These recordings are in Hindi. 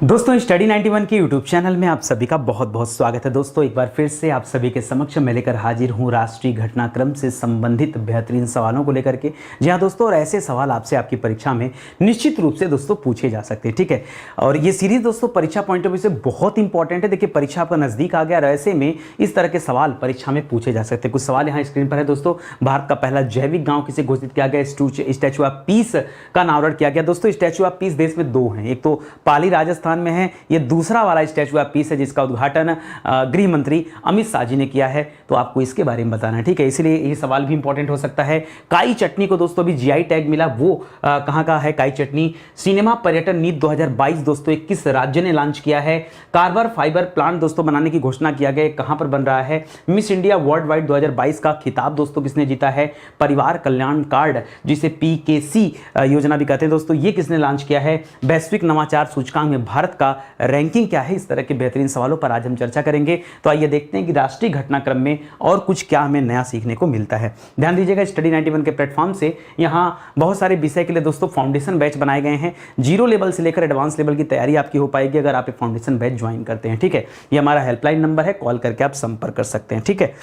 दोस्तों स्टडी 91 के यूट्यूब चैनल में आप सभी का बहुत बहुत स्वागत है। दोस्तों एक बार फिर से आप सभी के समक्ष मैं लेकर हाजिर हूं राष्ट्रीय घटनाक्रम से संबंधित बेहतरीन सवालों को लेकर के। जी हाँ दोस्तों, और ऐसे सवाल आपसे आपकी परीक्षा में निश्चित रूप से दोस्तों पूछे जा सकते हैं, ठीक है। और ये सीरीज दोस्तों परीक्षा पॉइंट ऑफ व्यू से बहुत इंपॉर्टेंट है। देखिए परीक्षा आपका नजदीक आ गया और ऐसे में इस तरह के सवाल परीक्षा में पूछे जा सकते हैं। कुछ सवाल यहाँ स्क्रीन पर है दोस्तों। भारत का पहला जैविक गाँव किसे घोषित किया गया? स्टैचू ऑफ पीस का अनावरण किया गया। दोस्तों स्टैचू ऑफ पीस देश में दो हैं, एक तो पाली राजस्थान में है, ये दूसरा वाला स्टैचू ऑफ पीस है जिसका उद्घाटन गृह मंत्री अमित शाह जी ने किया है। तो आपको इसके बारे में बताना है, ठीक है। इसलिए ये सवाल भी इंपॉर्टेंट हो सकता है। काई चटनी को दोस्तों अभी जीआई टैग मिला, वो कहाँ का है? काई चटनी सिनेमा पर्यटन नीति 2022 दोस्तों किस राज्य ने लॉन्च किया है? कार्बन फाइबर प्लांट दोस्तों बनाने की घोषणा किया गया, कहां पर बन रहा है? मिस इंडिया वर्ल्ड वाइड 2022 का खिताब दोस्तों किसने जीता है? परिवार कल्याण कार्ड जिसे पीकेसी योजना भी कहते हैं दोस्तों, ये किसने लॉन्च किया है? वैश्विक नवाचार सूचकांक में भारत का रैंकिंग क्या है? इस तरह के बेहतरीन सवालों पर आज हम चर्चा करेंगे। तो आइए देखते हैं कि राष्ट्रीय घटनाक्रम में और कुछ क्या हमें नया सीखने को मिलता है। ध्यान दीजिएगा स्टडी 91 के प्लेटफॉर्म से यहाँ बहुत सारे विषय के लिए दोस्तों फाउंडेशन बैच बनाए गए हैं। जीरो लेवल से लेकर एडवांस लेवल की तैयारी आपकी हो पाएगी अगर आप फाउंडेशन बैच ज्वाइन करते हैं, ठीक है। ये हमारा हेल्पलाइन नंबर है, कॉल करके आप संपर्क कर सकते हैं, ठीक है।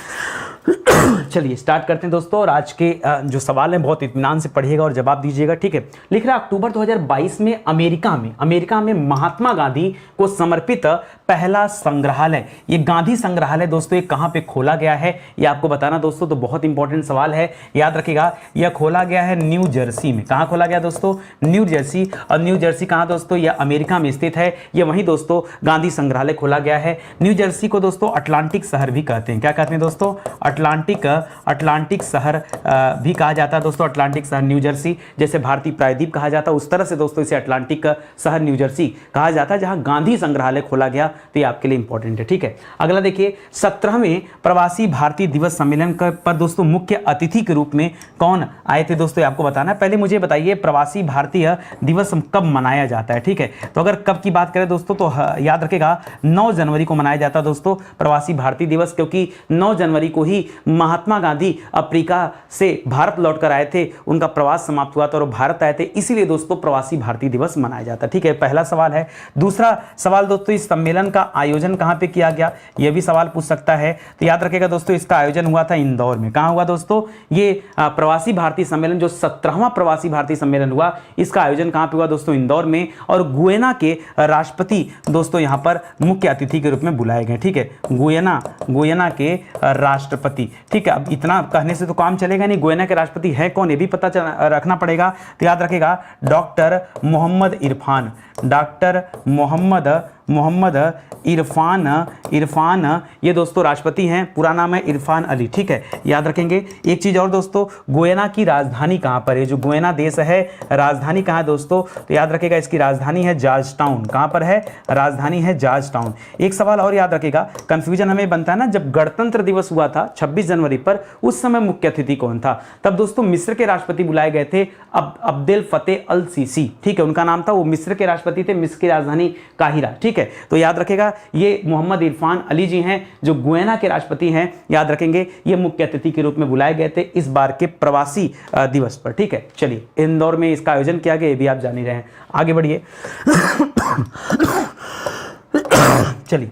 चलिए स्टार्ट करते हैं दोस्तों। और आज के जो सवाल हैं बहुत इत्मीनान से पढ़िएगा और जवाब दीजिएगा, ठीक है। लिख रहा अक्टूबर 2022 में अमेरिका में महात्मा गांधी को समर्पित पहला संग्रहालय, ये गांधी संग्रहालय दोस्तों ये कहां पे खोला गया है? ये आपको बताना दोस्तों, तो बहुत इंपॉर्टेंट सवाल है, याद रखिएगा। यह खोला गया है न्यू जर्सी में। कहां खोला गया दोस्तों? New Jersey. और न्यू जर्सी कहां दोस्तों? यह अमेरिका में स्थित है। यह वहीं दोस्तों गांधी संग्रहालय खोला गया है। न्यू जर्सी को दोस्तों अटलांटिक शहर भी कहते हैं। क्या कहते हैं दोस्तों? अटलांटिक शहर भी कहा जाता है दोस्तों। अटलांटिक शहर न्यू जर्सी, जैसे भारतीय प्रायद्वीप कहा जाता है उस तरह से दोस्तों इसे अटलांटिक शहर न्यू जर्सी कहा जाता है, जहां गांधी संग्रहालय खोला गया। तो ये आपके लिए इंपॉर्टेंट है, ठीक है। अगला देखिए 17वें प्रवासी भारतीय दिवस सम्मेलन पर दोस्तों मुख्य अतिथि के रूप में कौन आए थे दोस्तों? आपको बताना है। पहले मुझे बताइए प्रवासी भारतीय दिवस कब मनाया जाता है, ठीक है। तो अगर कब की बात करें दोस्तों तो याद रखेगा 9 जनवरी को मनाया जाता है दोस्तों प्रवासी भारतीय दिवस, क्योंकि 9 जनवरी को ही महात्मा गांधी अफ्रीका से भारत लौटकर आए थे, उनका प्रवास समाप्त हुआ था और भारत आए थे, इसीलिए दोस्तों प्रवासी भारतीय दिवस मनाया जाता है, ठीक है। पहला सवाल है। दूसरा सवाल दोस्तों, इस सम्मेलन का आयोजन कहां पे किया गया? यह भी सवाल पूछ सकता है। तो याद रखिएगा दोस्तों इसका आयोजन हुआ था इंदौर में। कहां हुआ दोस्तों? ये प्रवासी भारतीय सम्मेलन जो 17वां प्रवासी भारतीय सम्मेलन हुआ, इसका आयोजन कहां पे हुआ दोस्तों? इंदौर में। और गुयना के राष्ट्रपति दोस्तों यहां पर मुख्य अतिथि के रूप में बुलाए गए, ठीक है। गुयना के राष्ट्रपति, ठीक है। अब इतना कहने से तो काम चलेगा नहीं, गुयना के राष्ट्रपति है कौन ये भी पता रखना पड़ेगा। तो याद रखेगा डॉक्टर मोहम्मद इरफान ये दोस्तों राष्ट्रपति हैं। पूरा नाम है इरफान अली, ठीक है, याद रखेंगे। एक चीज और दोस्तों, गुयना की राजधानी कहां पर है? जो गुयना देश है राजधानी कहां है दोस्तों? तो याद रखेगा इसकी राजधानी है जॉर्ज टाउन। कहां पर है? राजधानी है जॉर्ज टाउन। एक सवाल और याद रखेगा, कंफ्यूजन हमें बनता है ना, जब गणतंत्र दिवस हुआ था 26 जनवरी पर, उस समय मुख्य अतिथि कौन था? तब दोस्तों मिस्र के राष्ट्रपति बुलाए गए थे अब्देल फतेह अल सीसी, ठीक है, उनका नाम था। वो मिस्र के राष्ट्रपति थे, मिस्र की राजधानी काहिरा, ठीक है। तो याद रखेगा ये मोहम्मद इरफान अली जी हैं जो गुयना के राष्ट्रपति हैं, याद रखेंगे। ये मुख्य अतिथि के रूप में बुलाए गए थे इस बार के प्रवासी दिवस पर, ठीक है। चलिए इंदौर में इसका आयोजन किया गया, ये भी आप जान ही रहे हैं। आगे बढ़िए। चलिए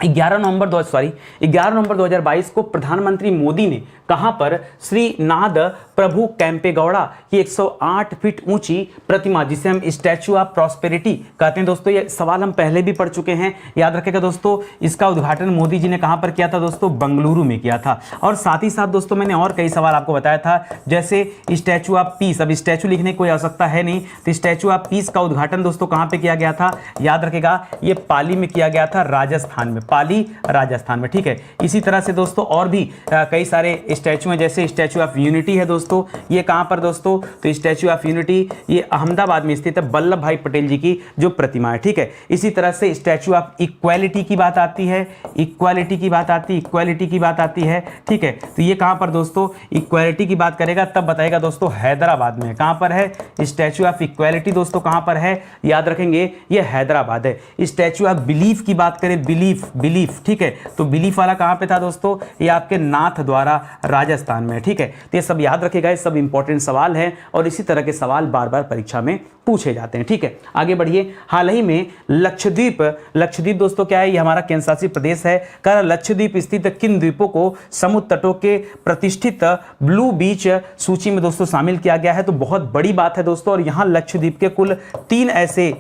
11 नवंबर 2022 को प्रधानमंत्री मोदी ने कहां पर श्री नाद प्रभु कैंपेगौड़ा की 108 फीट ऊंची प्रतिमा, जिसे हम स्टैचू ऑफ प्रॉस्पेरिटी कहते हैं दोस्तों, ये सवाल हम पहले भी पढ़ चुके हैं, याद रखेगा दोस्तों। इसका उद्घाटन मोदी जी ने कहां पर किया था दोस्तों? बंगलुरु में किया था। और साथ ही साथ दोस्तों मैंने और कई सवाल आपको बताया था, जैसे स्टैचू ऑफ पीस। अब स्टैचू लिखने की कोई आवश्यकता है नहीं, तो स्टैचू ऑफ पीस का उद्घाटन दोस्तों कहां पे किया गया था? याद रखेगा ये पाली में किया गया था, राजस्थान में, पाली राजस्थान में, ठीक है। इसी तरह से दोस्तों और भी कई सारे स्टैचू हैं, जैसे स्टैचू ऑफ यूनिटी है दोस्तों, ये कहां पर दोस्तों? तो स्टैचू ऑफ यूनिटी ये अहमदाबाद में स्थित है, वल्लभ भाई पटेल जी की जो प्रतिमा है, ठीक है। इसी तरह से स्टैचू ऑफ इक्वालिटी की बात आती है, इक्वालिटी की बात आती है, ठीक है। तो ये कहां पर दोस्तों? इक्वालिटी की बात करेगा तब बताएगा दोस्तों हैदराबाद में। कहां पर है स्टैचू ऑफ इक्वालिटी दोस्तों? कहां पर है? याद रखेंगे ये हैदराबाद है। स्टैचू ऑफ बिलीफ की बात करें, बिलीफ, ठीक है। तो बिलीफ वाला कहाँ पे था दोस्तों, ये आपके नाथ द्वारा राजस्थान में, ठीक है। तो ये सब याद रखिएगा, ये सब इंपॉर्टेंट सवाल है और इसी तरह के सवाल बार बार परीक्षा में पूछे जाते हैं, ठीक है। आगे बढ़िए। हाल ही में लक्षद्वीप, लक्षद्वीप दोस्तों क्या है, ये हमारा केंद्र शासित प्रदेश है। कर लक्षद्वीप स्थित किन द्वीपों को समुद्र तटों के प्रतिष्ठित ब्लू बीच सूची में दोस्तों शामिल किया गया है। तो बहुत बड़ी बात है दोस्तों, और यहां लक्षद्वीप के कुल 3 ऐसे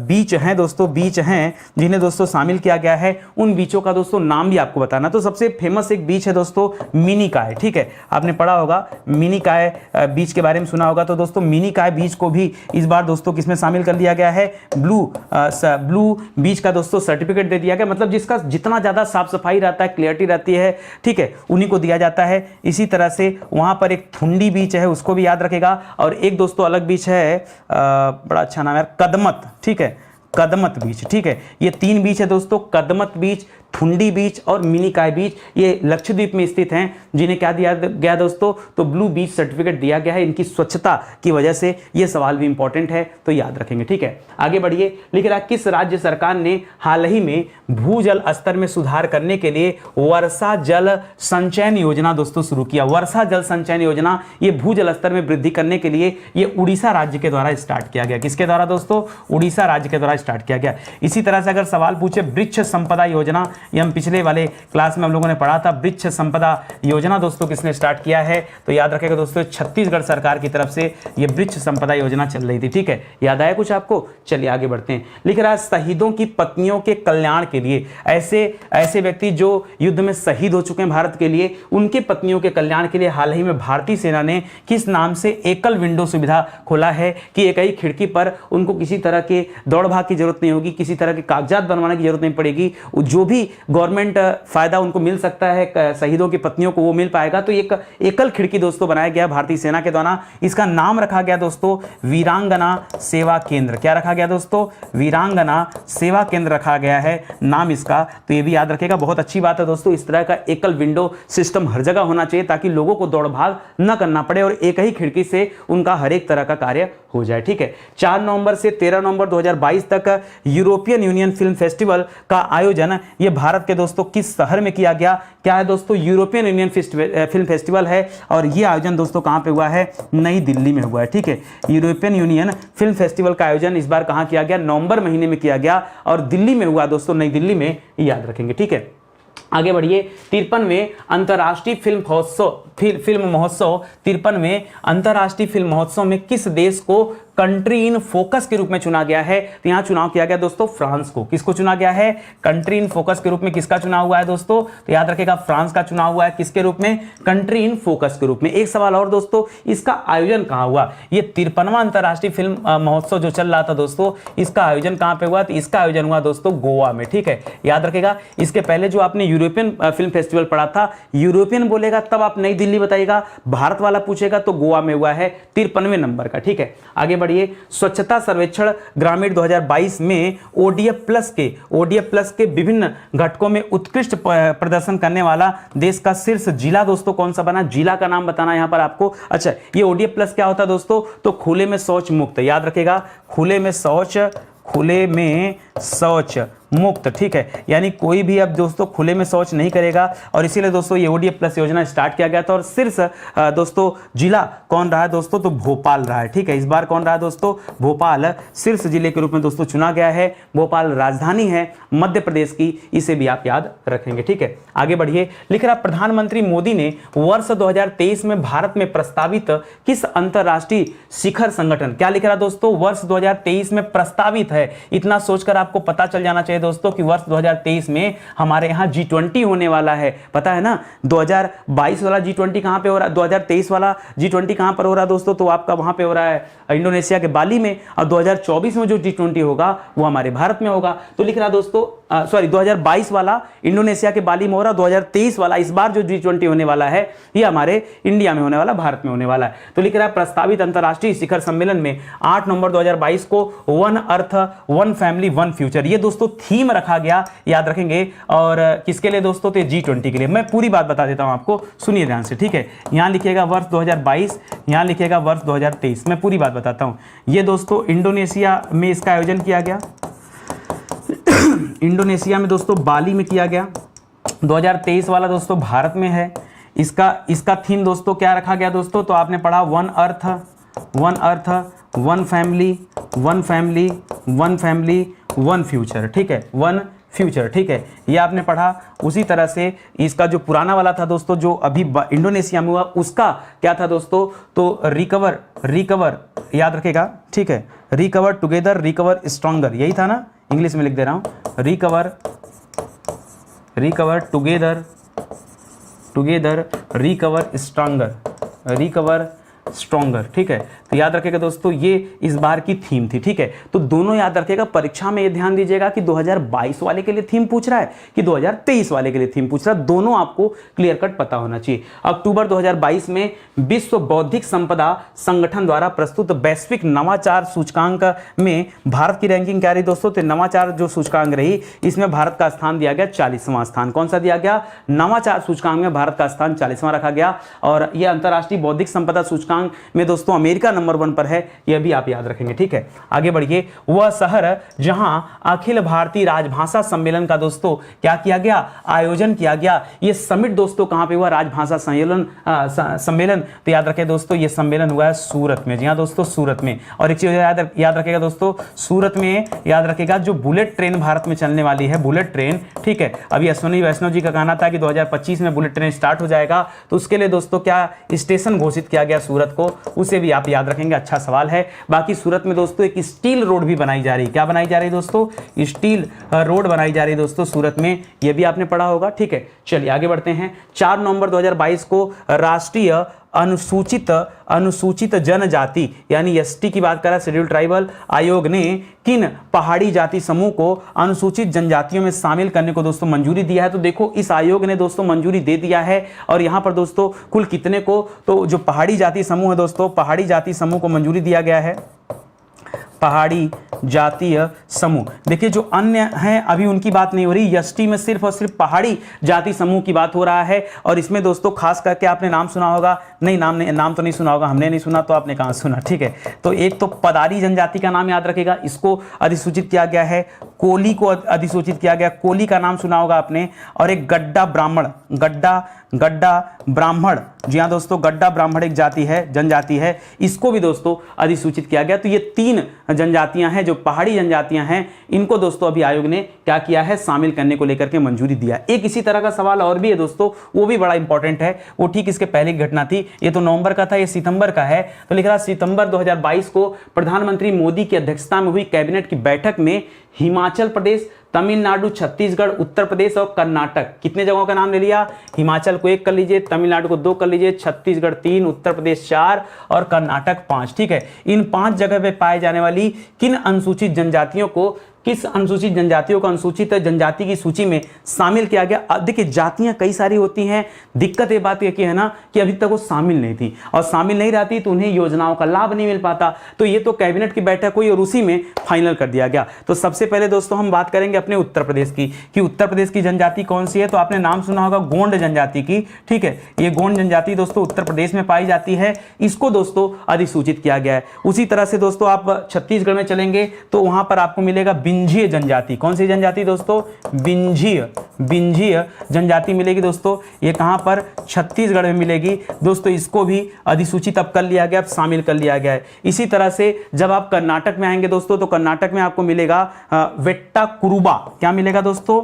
बीच हैं दोस्तों, बीच हैं जिन्हें दोस्तों शामिल किया गया है। उन बीचों का दोस्तों नाम भी आपको बताना। तो सबसे फेमस एक बीच है दोस्तों मिनिकॉय, ठीक है। आपने पढ़ा होगा मिनिकॉय बीच के बारे में सुना होगा। तो दोस्तों मिनिकॉय बीच को भी इस बार दोस्तों किसमें शामिल कर लिया गया है, ब्लू बीच का दोस्तों सर्टिफिकेट दे दिया गया। मतलब जिसका जितना ज़्यादा साफ सफाई रहता है, क्लियरिटी रहती है, ठीक है, उन्हीं को दिया जाता है। इसी तरह से वहाँ पर एक थुंडी बीच है, उसको भी याद रखेगा। और एक दोस्तों अलग बीच है, बड़ा अच्छा नाम है, कदमत, ठीक है, कदमत बीच, ठीक है। ये 3 बीच है दोस्तों, कदमत बीच, थुंडी बीच और मिनिकॉय बीच, ये लक्षद्वीप में स्थित हैं, जिन्हें क्या दिया गया दोस्तों, तो ब्लू बीच सर्टिफिकेट दिया गया है। इनकी स्वच्छता की वजह से ये सवाल भी इंपॉर्टेंट है, तो याद रखेंगे, ठीक है। आगे बढ़िए। लिख रहा किस राज्य सरकार ने हाल ही में भूजल स्तर में सुधार करने के लिए वर्षा जल संचयन योजना दोस्तों शुरू किया। वर्षा जल संचयन योजना, ये भूजल स्तर में वृद्धि करने के लिए ये उड़ीसा राज्य के द्वारा स्टार्ट किया गया। किसके द्वारा दोस्तों, उड़ीसा राज्य के द्वारा स्टार्ट किया गया। इसी तरह से अगर सवाल पूछे वृक्ष संपदा योजना, ये हम पिछले वाले क्लास में हम लोगों ने पढ़ा था। वृक्ष संपदा योजना दोस्तों किसने स्टार्ट किया है, तो याद रखेगा दोस्तों छत्तीसगढ़ सरकार की तरफ से ये वृक्ष संपदा योजना चल रही थी, ठीक है। याद आया कुछ आपको, चलिए आगे बढ़ते हैं। लिख रहा है शहीदों की पत्नियों के कल्याण के लिए, ऐसे व्यक्ति जो युद्ध में शहीद हो चुके हैं भारत के लिए, उनके पत्नियों के कल्याण के लिए हाल ही में भारतीय सेना ने किस नाम से एकल विंडो सुविधा खोला है कि एक ही खिड़की पर उनको किसी तरह के दौड़ भाग की जरूरत नहीं होगी, किसी तरह के कागजात बनवाने की जरूरत नहीं पड़ेगी। जो भी गवर्नमेंट फायदा उनको मिल सकता है शहीदों की पत्नियों को, वो मिल पाएगा। तो एक एकल खिड़की दोस्तों बनाया गया भारतीय सेना के द्वारा। इसका नाम रखा गया दोस्तों वीरांगना सेवा केंद्र। क्या रखा गया दोस्तों, वीरांगना सेवा केंद्र रखा गया है नाम इसका। तो ये भी याद रखेगा, बहुत अच्छी बात है दोस्तों। इस तरह का एकल विंडो सिस्टम हर जगह होना चाहिए ताकि लोगों को दौड़ भाग न करना पड़े और एक ही खिड़की से उनका हर एक तरह का कार्य हो जाए, ठीक है। 4 नवंबर से 13 नवंबर 2022 तक यूरोपियन यूनियन फिल्म फेस्टिवल का आयोजन ये भारत के दोस्तों किस शहर में किया गया, क्या है दोस्तों, यूरोपियन यूनियन फिल्म फेस्टिवल है। और ये आयोजन दोस्तों कहां पे हुआ है, नई दिल्ली में हुआ है, ठीक है। यूरोपियन यूनियन फिल्म फेस्टिवल का आयोजन इस बार कहां किया गया, नवंबर महीने में किया गया और दिल्ली में हुआ दोस्तों, नई दिल्ली में, याद रखेंगे, ठीक है। आगे बढ़िए। 53वें अंतर्राष्ट्रीय फिल्म महोत्सव 53वें अंतर्राष्ट्रीय फिल्म महोत्सव में किस देश को कंट्री इन फोकस के रूप में चुना गया है। तो यहां चुनाव किया गया दोस्तों फ्रांस को। किसको चुना गया है, कंट्री इन फोकस के रूप में किसका चुनाव हुआ है दोस्तों, तो याद रखेगा फ्रांस का चुनाव हुआ है। किसके रूप में, कंट्री इन फोकस के रूप में। एक सवाल और दोस्तों, इसका आयोजन कहां हुआ, ये 53वां अंतर्राष्ट्रीय फिल्म महोत्सव जो चल रहा था दोस्तों, इसका आयोजन कहां पे हुआ, तो इसका आयोजन हुआ दोस्तों गोवा में, ठीक है। याद रखेगा। इसके पहले जो आपने यूरोपियन फिल्म फेस्टिवल पढ़ा था, यूरोपियन बोलेगा तब आप नई दिल्ली बताइएगा, भारत वाला पूछेगा तो गोवा में हुआ है 53वें नंबर का, ठीक है। आगे बढ़िए। स्वच्छता सर्वेक्षण ग्रामीण 2022 में ओडीएफ प्लस के विभिन्न घटकों में उत्कृष्ट प्रदर्शन करने वाला देश का शीर्ष जिला दोस्तों कौन सा बना, जिला का नाम बताना यहां पर आपको। अच्छा, ये ओडीएफ प्लस क्या होता है दोस्तों, तो खुले में शौच मुक्त, याद रखेगा, खुले में शौच मुक्त, ठीक है। यानी कोई भी अब दोस्तों खुले में शौच नहीं करेगा और इसीलिए दोस्तों ये ओडीएफ प्लस योजना स्टार्ट किया गया था। और शीर्ष दोस्तों जिला कौन रहा है दोस्तों, तो भोपाल रहा है, ठीक है। इस बार कौन रहा है दोस्तों, भोपाल शीर्ष जिले के रूप में दोस्तों चुना गया है। भोपाल राजधानी है मध्य प्रदेश की, इसे भी आप याद रखेंगे, ठीक है। आगे बढ़िए। लिख रहा प्रधानमंत्री मोदी ने वर्ष 2023 में भारत में प्रस्तावित किस अंतरराष्ट्रीय शिखर संगठन, क्या लिख रहा दोस्तों, वर्ष 2023 में प्रस्तावित है। इतना सोचकर आपको पता चल जाना चाहिए दोस्तों कि वर्ष 2023 में हमारे यहाँ G20 होने वाला है। पता है ना, 2022 वाला G20 कहाँ पे हो रहा है, 2023 वाला G20 कहाँ पर हो रहा है दोस्तों, तो आपका वहाँ पे हो रहा है इंडोनेशिया के बाली में। और 2024 में जो G20 होगा वो हमारे भारत में होगा। तो लिख रहा दोस्तों 2022 वाला इंडोनेशिया के बाली में हो रहा, 2023 वाला इस बार जो G20 होने वाला है ये हमारे इंडिया में होने वाला, भारत में होने वाला है। तो लिख रहा है प्रस्तावित अंतर्राष्ट्रीय शिखर सम्मेलन में 8 नवंबर 2022 को one earth one family one future, ये दोस्तों थीम रखा गया, याद रखेंगे। और किसके लिए दोस्तों, तो G20 के लिए। मैं पूरी बात बता देता हूं आपको, सुनिए ध्यान से, ठीक है। यहां लिखिएगा वर्ष 2022, यहां लिखिएगा वर्ष 2023, मैं पूरी बात बताता हूं। ये दोस्तों इंडोनेशिया में इसका आयोजन किया गया, इंडोनेशिया में दोस्तों बाली में किया गया। 2023 वाला दोस्तों भारत में है। इसका थीम दोस्तों क्या रखा गया दोस्तों, तो आपने पढ़ा one earth one family one future, ठीक है, वन फ्यूचर, ठीक है, ये आपने पढ़ा। उसी तरह से इसका जो पुराना वाला था दोस्तों, जो अभी इंडोनेशिया में हुआ, उसका क्या था दोस्तों, तो रिकवर याद रखेगा, ठीक है, रिकवर टुगेदर रिकवर स्ट्रॉन्गर, यही था ना, इंग्लिश में लिख दे रहा हूं, रिकवर टुगेदर रिकवर स्ट्रॉन्गर, ठीक है। तो याद रखिएगा दोस्तों, ये इस बार की थीम थी, ठीक है। तो दोनों याद रखिएगा, परीक्षा में ये ध्यान दीजिएगा कि 2022 वाले के लिए थीम पूछ रहा है कि 2023 वाले के लिए थीम पूछ रहा है, दोनों आपको क्लियर कट पता होना चाहिए। अक्टूबर 2022 में विश्व बौद्धिक संपदा संगठन द्वारा प्रस्तुत वैश्विक नवाचार सूचकांक में भारत की रैंकिंग क्या रही दोस्तों, तो नवाचार जो सूचकांक रही, इसमें भारत का स्थान दिया गया 40वां स्थान। कौन सा दिया गया, नवाचार सूचकांक में भारत का स्थान 40वां रखा गया। और यह अंतरराष्ट्रीय बौद्धिक संपदा सूचकांक में दोस्तों अमेरिका नंबर 1 पर है, यह भी आप याद रखेंगे, ठीक है। आगे बढ़िए, वह शहर जहां अखिल भारतीय राजभाषा सम्मेलन का दोस्तों क्या किया गया, आयोजन किया गया। यह समिट दोस्तों कहां पे हुआ, राजभाषा सम्मेलन, तो याद रखें दोस्तों, यह सम्मेलन हुआ है सूरत में। जी हां दोस्तों, सूरत में। और एक चीज याद रखेगा दोस्तों, सूरत में याद रखेगा जो बुलेट ट्रेन भारत में चलने वाली है, बुलेट ट्रेन, ठीक है। अभी अश्विनी वैष्णव जी का कहना था कि 2025 में बुलेट ट्रेन स्टार्ट हो जाएगा, तो उसके लिए दोस्तों क्या स्टेशन घोषित किया गया सूरत को, उसे भी आप याद रखेंगे, अच्छा सवाल है। बाकी सूरत में दोस्तों एक स्टील रोड भी बनाई जा रही है, क्या बनाई जा रही है दोस्तों, स्टील रोड बनाई जा रही है दोस्तों सूरत में, यह भी आपने पढ़ा होगा, ठीक है। चलिए आगे बढ़ते हैं। 4 नवंबर 2022 को राष्ट्रीय अनुसूचित जनजाति यानी एसटी की बात करें, शेड्यूल ट्राइबल आयोग ने किन पहाड़ी जाति समूह को अनुसूचित जनजातियों में शामिल करने को दोस्तों मंजूरी दिया है। तो देखो, इस आयोग ने दोस्तों मंजूरी दे दिया है, और यहां पर दोस्तों कुल कितने को, तो जो पहाड़ी जाति समूह है दोस्तों, पहाड़ी जाति समूह को मंजूरी दिया गया है, पहाड़ी जातीय समूह। देखिए जो अन्य हैं अभी उनकी बात नहीं हो रही, एसटी में सिर्फ और सिर्फ पहाड़ी जाति समूह की बात हो रहा है। और इसमें दोस्तों खास करके आपने नाम सुना होगा, नहीं नाम तो नहीं सुना होगा, हमने नहीं सुना तो आपने कहाँ सुना, ठीक है। तो एक तो पदारी जनजाति का नाम याद रखेगा, इसको अधिसूचित किया गया है। कोली को अधिसूचित किया गया, कोली का नाम सुना होगा आपने। और एक गड्ढा ब्राह्मण, जी हाँ दोस्तों, गड्ढा ब्राह्मण एक जाति है, जनजाति है, इसको भी दोस्तों अधिसूचित किया गया। तो ये 3 जनजातियां हैं जो पहाड़ी जनजातियां हैं, इनको दोस्तों अभी आयोग ने क्या किया है, शामिल करने को लेकर के मंजूरी दिया। एक इसी तरह का सवाल और भी है दोस्तों, वो भी बड़ा इंपॉर्टेंट है, वो ठीक इसके पहले की घटना थी। ये तो नवंबर का था, ये सितंबर का है। तो लिख रहा सितंबर 2022 को प्रधानमंत्री मोदी की अध्यक्षता में हुई कैबिनेट की बैठक में हिमाचल प्रदेश, तमिलनाडु, छत्तीसगढ़, उत्तर प्रदेश और कर्नाटक, कितने जगहों का नाम ले लिया, हिमाचल को 1 कर लीजिए, तमिलनाडु को 2 कर लीजिए, छत्तीसगढ़ 3, उत्तर प्रदेश 4 और कर्नाटक 5, ठीक है। इन 5 जगह पे पाए जाने वाली किन अनुसूचित जनजातियों को, किस अनुसूचित जनजातियों को अनुसूचित जनजाति की सूची में शामिल किया गया। देखिए जातियां कई सारी होती हैं, दिक्कत ये बात की है ना कि अभी तक वो शामिल नहीं थी, और शामिल नहीं रहती तो उन्हें योजनाओं का लाभ नहीं मिल पाता। तो ये तो कैबिनेट की बैठक हुई और उसी में फाइनल कर दिया गया। तो सबसे पहले दोस्तों हम बात करेंगे अपने उत्तर प्रदेश की, कि उत्तर प्रदेश की जनजाति कौन सी है। तो आपने नाम सुना होगा गोंड जनजाति की, ठीक है। ये गोंड जनजाति दोस्तों उत्तर प्रदेश में पाई जाती है, इसको दोस्तों अधिसूचित किया गया है। उसी तरह से दोस्तों आप छत्तीसगढ़ में चलेंगे तो वहां पर आपको मिलेगा बिंझीय जनजाति। कौन सी जनजाति दोस्तों, बिंझीय जनजाति मिलेगी दोस्तों। ये कहां पर, छत्तीसगढ़ में मिलेगी दोस्तों। इसको भी अधिसूचित अब कर लिया गया, अब शामिल कर लिया गया है। इसी तरह से जब आप कर्नाटक में आएंगे दोस्तों, तो कर्नाटक में आपको मिलेगा वेट्टा कुरुबा। क्या मिलेगा दोस्तों,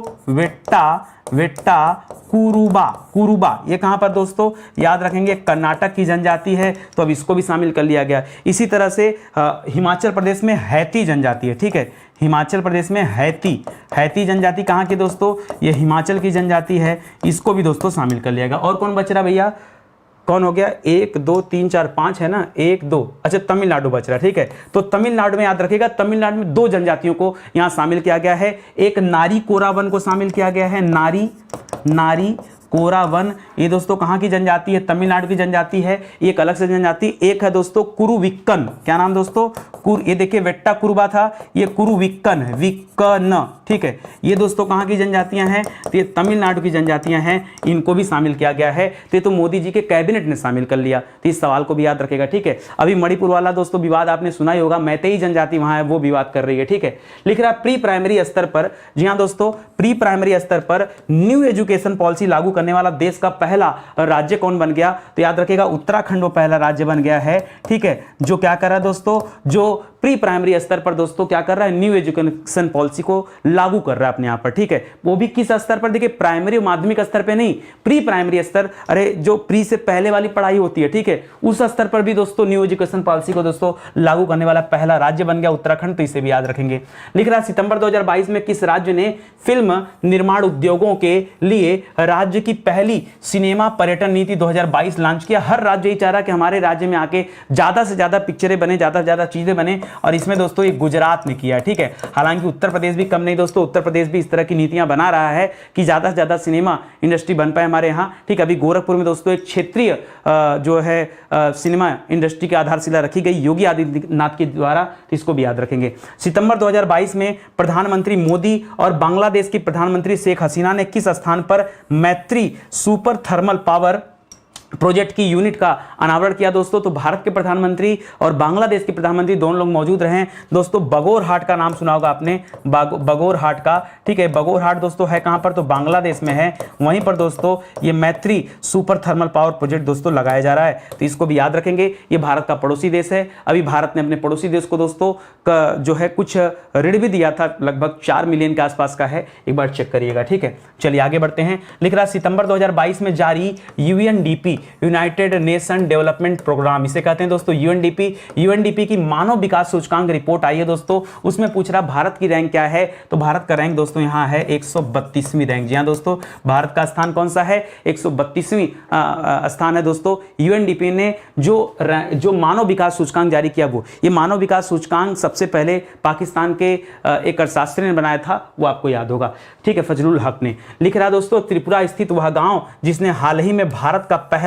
वेट्टा कुरुबा। ये कहां पर दोस्तों, याद रखेंगे कर्नाटक की जनजाति है, तो अब इसको भी शामिल कर लिया गया। इसी तरह से हिमाचल प्रदेश में हैती जनजाति है, ठीक है। हिमाचल प्रदेश में हैती जनजाति कहां की दोस्तों, ये हिमाचल की जनजाति है, इसको भी दोस्तों शामिल कर लिया गया। और कौन बच रहा भैया, कौन हो गया, 1 2 3 4 5 है ना, 1 2, अच्छा तमिलनाडु बच रहा है, ठीक है। तो तमिलनाडु में याद रखिएगा, तमिलनाडु में 2 जनजातियों को यहां शामिल किया गया है। एक नारी कोरावन को शामिल किया गया है, नारी कोरावन, ये दोस्तों कहाँ की जनजाति है? तमिलनाडु की जनजाति है, एक अलग से जनजाति। एक है दोस्तों कुरुविक्कन, क्या नाम दोस्तों? ये देखिए वेट्टा कुरुबा था, ये कुरुविक्कन है, विक्कन, ठीक है। ये दोस्तों कहाँ की जनजातियां हैं? तो ये तमिलनाडु की जनजातियां हैं, इनको भी शामिल किया गया है। तो मोदी जी के कैबिनेट ने शामिल कर लिया, तो इस सवाल को भी याद रखेगा, ठीक है। अभी मणिपुर वाला दोस्तों विवाद आपने सुना ही होगा, मैतेई जनजाति वहां है, वो विवाद कर रही है, ठीक है। लिख रहा प्री प्राइमरी स्तर पर, जी हाँ दोस्तों, प्री प्राइमरी स्तर पर न्यू एजुकेशन पॉलिसी लागू करने वाला देश का पहला राज्य कौन बन गया? तो याद रखेगा उत्तराखंड वो पहला राज्य बन गया है, ठीक है, जो क्या कर रहा है दोस्तों, जो प्री प्राइमरी स्तर पर दोस्तों क्या कर रहा है? न्यू एजुकेशन पॉलिसी को लागू कर रहा है अपने यहां पर, ठीक है। वो भी किस स्तर पर? देखिए प्राइमरी माध्यमिक स्तर पे नहीं, प्री प्राइमरी स्तर, अरे जो प्री से पहले वाली पढ़ाई होती है, ठीक है, उस स्तर पर भी दोस्तों न्यू एजुकेशन पॉलिसी को दोस्तों लागू करने वाला पहला राज्य बन गया उत्तराखंड, तो इसे भी याद रखेंगे। लिख रहा सितंबर 2022 में किस राज्य ने फिल्म निर्माण उद्योगों के लिए राज्य की पहली सिनेमा पर्यटन नीति 2022 लॉन्च किया? हर राज्य यही चाह रहा है कि हमारे राज्य में आके ज्यादा से ज्यादा पिक्चरें बने, ज्यादा से ज्यादा चीजें बने, और इसमें दोस्तों ये गुजरात ने किया है, ठीक है। हालांकि उत्तर प्रदेश भी कम नहीं दोस्तों, उत्तर प्रदेश भी इस तरह की नीतियां बना रहा है कि ज्यादा से ज्यादा सिनेमा इंडस्ट्री बन पाए हमारे यहाँ, ठीक है। अभी गोरखपुर में दोस्तों एक क्षेत्रीय जो है सिनेमा इंडस्ट्री की आधारशिला रखी गई योगी आदित्यनाथ के द्वारा, तो इसको भी याद रखेंगे। सितंबर 2022 में प्रधानमंत्री मोदी और बांग्लादेश की प्रधानमंत्री शेख हसीना ने किस स्थान पर मैत्री सुपर थर्मल पावर प्रोजेक्ट की यूनिट का अनावरण किया दोस्तों? तो भारत के प्रधानमंत्री और बांग्लादेश के प्रधानमंत्री दोनों लोग मौजूद रहे दोस्तों। बगोरहाट का नाम सुना होगा आपने, बगोरहाट का, ठीक है। बगोरहाट दोस्तों है कहां पर? तो बांग्लादेश में है। वहीं पर दोस्तों ये मैत्री सुपर थर्मल पावर प्रोजेक्ट दोस्तों लगाया जा रहा है, तो इसको भी याद रखेंगे। ये भारत का पड़ोसी देश है। अभी भारत ने अपने पड़ोसी देश को दोस्तों का जो है कुछ ऋण भी दिया था, लगभग 4 मिलियन के आसपास का है, एक बार चेक करिएगा, ठीक है। चलिए आगे बढ़ते हैं। लिख रहा सितंबर 2022 में जारी UNDP, United Nation Development Programme, इसे कहते हैं दोस्तों यूएनडीपी की मानव विकास सूचकांक रिपोर्ट आई है दोस्तों। उसमें पूछ रहा भारत की रैंक क्या है? तो भारत का रैंक दोस्तों यहाँ है 132वीं रैंक। जी हाँ दोस्तों, भारत का स्थान कौन सा है? 132वीं स्थान है दोस्तों। यूएनडीपी ने जो मानव विकास सूचकांक जारी किया, वो ये मानव विकास सूचकांक सबसे पहले पाकिस्तान के एक अर्थशास्त्री ने बनाया था, वो आपको याद होगा, ठीक है, फजलुल हक ने। लिख रहा दोस्तों त्रिपुरा स्थित वह गांव जिसने हाल ही में भारत का पहला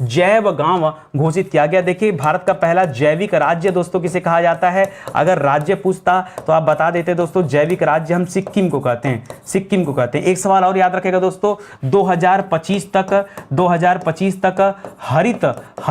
जैव गांव घोषित किया गया। देखिए भारत का पहला जैविक राज्य दोस्तों किसे कहा जाता है? अगर राज्य पूछता तो आप बता देते दोस्तों, जैविक राज्य हम सिक्किम को कहते हैं, सिक्किम को कहते हैं। एक सवाल और याद रखेगा दोस्तों, 2025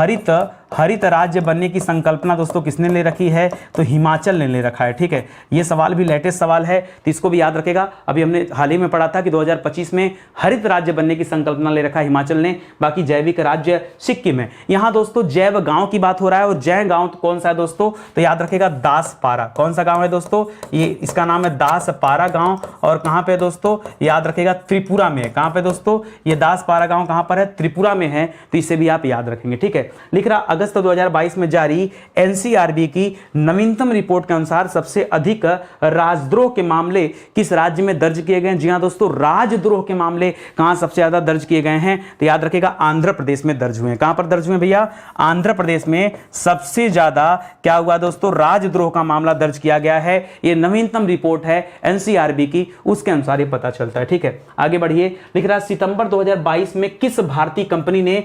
तक हरित राज्य बनने की संकल्पना दोस्तों किसने ले रखी है? तो हिमाचल ने ले रखा है, ठीक है। ये सवाल भी लेटेस्ट सवाल है, तो इसको भी याद रखेगा। अभी हमने हाल ही में पढ़ा था कि 2025 में हरित राज्य बनने की संकल्पना ले रखा है हिमाचल ने, बाकी जैविक राज्य सिक्किम है। यहां दोस्तों जैव गांव की बात हो रहा है, और जैव गांव तो कौन सा है दोस्तों? तो याद रखेगा दासपारा। कौन सा गांव है दोस्तों? ये इसका नाम है दासपारा गांव, और कहां पे दोस्तों? याद रखेगा त्रिपुरा में है। कहां पे दोस्तों? ये दासपारा गांव कहां पर है? त्रिपुरा में है, तो इसे भी आप याद रखेंगे, ठीक है। लिख रहा अगस्त 2022 में जारी एनसीआरबी की नवीनतम रिपोर्ट के अनुसार सबसे अधिक राजद्रोह के मामले किस राज्य में दर्ज किए गए? जी हां दोस्तों, राजद्रोह के मामले कहां सबसे ज्यादा दर्ज किए गए हैं? तो याद रखेगा आंध्र प्रदेश में दर्ज हुए हैं। कहां पर दर्ज हुए भैया? आंध्र प्रदेश में सबसे ज्यादा क्या हुआ दोस्तों? राजद्रोह का मामला दर्ज किया गया है। यह नवीनतम रिपोर्ट है एनसीआरबी की, उसके अनुसार यह पता चलता है, ठीक है। आगे बढ़िए। लिख रहा सितंबर 2022 में किस भारतीय कंपनी ने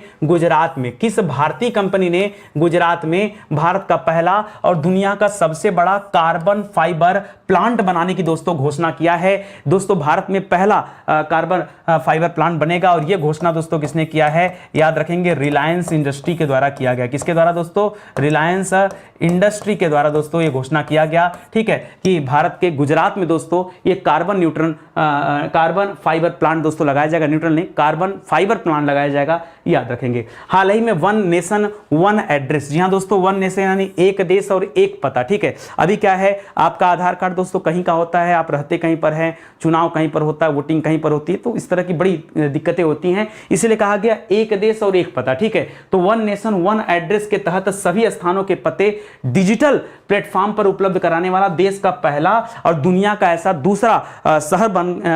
गुजरात में भारत का पहला और दुनिया का सबसे बड़ा कार्बन फाइबर प्लांट बनाने की दोस्तों घोषणा किया है? दोस्तों भारत में पहला कार्बन फाइबर प्लांट बनेगा, और यह घोषणा दोस्तों किसने किया है? याद रखेंगे रिलायंस इंडस्ट्री के द्वारा किया गया। किसके द्वारा दोस्तों? रिलायंस इंडस्ट्री के द्वारा दोस्तों यह घोषणा किया गया, ठीक है, कि भारत के गुजरात में दोस्तों ये कार्बन फाइबर प्लांट दोस्तों लगाया जाएगा। न्यूट्रल नहीं, कार्बन फाइबर प्लांट लगाया जाएगा, याद रखेंगे। हाल ही में वन नेशन वन एड्रेस, जी हां दोस्तों, वन नेशन यानी एक देश और एक पता, ठीक है। अभी क्या है, आपका आधार कार्ड दोस्तों कहीं का होता है, आप रहते कहीं पर हैं, चुनाव कहीं पर होता है, वोटिंग कहीं पर होती है, तो इस तरह की बड़ी दिक्कतें होती हैं, इसलिए कहा गया एक देश और एक पता, ठीक है। तो वन नेशन वन एड्रेस के तहत सभी स्थानों के पते डिजिटल प्लेटफॉर्म पर उपलब्ध कराने वाला देश का पहला और दुनिया का ऐसा दूसरा शहर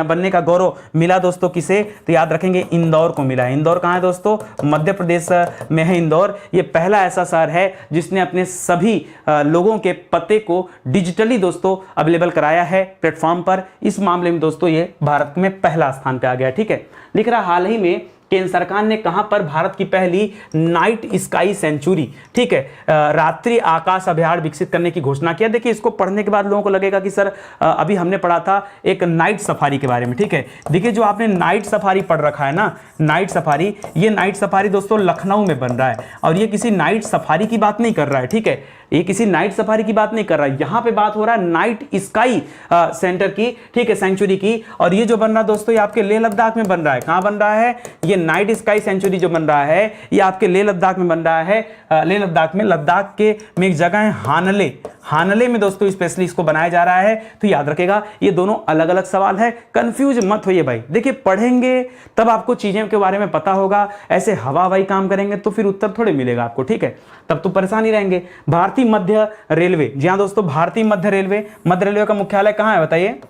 बनने का गौरव मिला दोस्तों किसे? तो याद रखेंगे इंदौर को मिला है। इंदौर कहां है दोस्तों? मध्य प्रदेश में है इंदौर। ये पहला ऐसा शहर है जिसने अपने सभी लोगों के पते को डिजिटली दोस्तों अवेलेबल कराया है प्लेटफॉर्म पर। इस मामले में दोस्तों ये भारत में पहला स्थान पे आ गया, ठीक है। लिख रहा हाल ही में केंद्र सरकार ने कहां पर भारत की पहली नाइट स्काई सेंचुरी, ठीक है, रात्रि आकाश अभयारण्य विकसित करने की घोषणा किया। देखिए इसको पढ़ने के बाद लोगों को लगेगा कि सर अभी हमने पढ़ा था एक नाइट सफारी के बारे में, ठीक है। देखिए जो आपने नाइट सफारी पढ़ रखा है ना, नाइट सफारी, ये नाइट सफारी दोस्तों लखनऊ में बन रहा है और ये किसी नाइट सफारी की बात नहीं कर रहा है, ठीक है, ये किसी नाइट सफारी की बात नहीं कर रहा है, यहां पे बात हो रहा है नाइट स्काई सेंटर की, ठीक है, सेंचुरी की। और ये जो बन रहा है दोस्तों ये आपके लेह लद्दाख में बन रहा है। कहां बन रहा है? ये नाइट स्काई सेंचुरी जो बन रहा है ये आपके लेह लद्दाख में बन रहा है। लेह लद्दाख में, लद्दाख के में एक जगह है हानले, हानले में दोस्तों स्पेशली इसको बनाया जा रहा है। तो याद रखेगा ये दोनों अलग अलग सवाल है, कंफ्यूज मत होइए भाई। देखिए पढ़ेंगे तब आपको चीजें के बारे में पता होगा, ऐसे हवा हवाई काम करेंगे तो फिर उत्तर थोड़े मिलेगा आपको, ठीक है, तब तो परेशान ही रहेंगे। भारतीय मध्य रेलवे, जी हाँ दोस्तों, भारतीय मध्य रेलवे का मुख्यालय कहां है बताइए?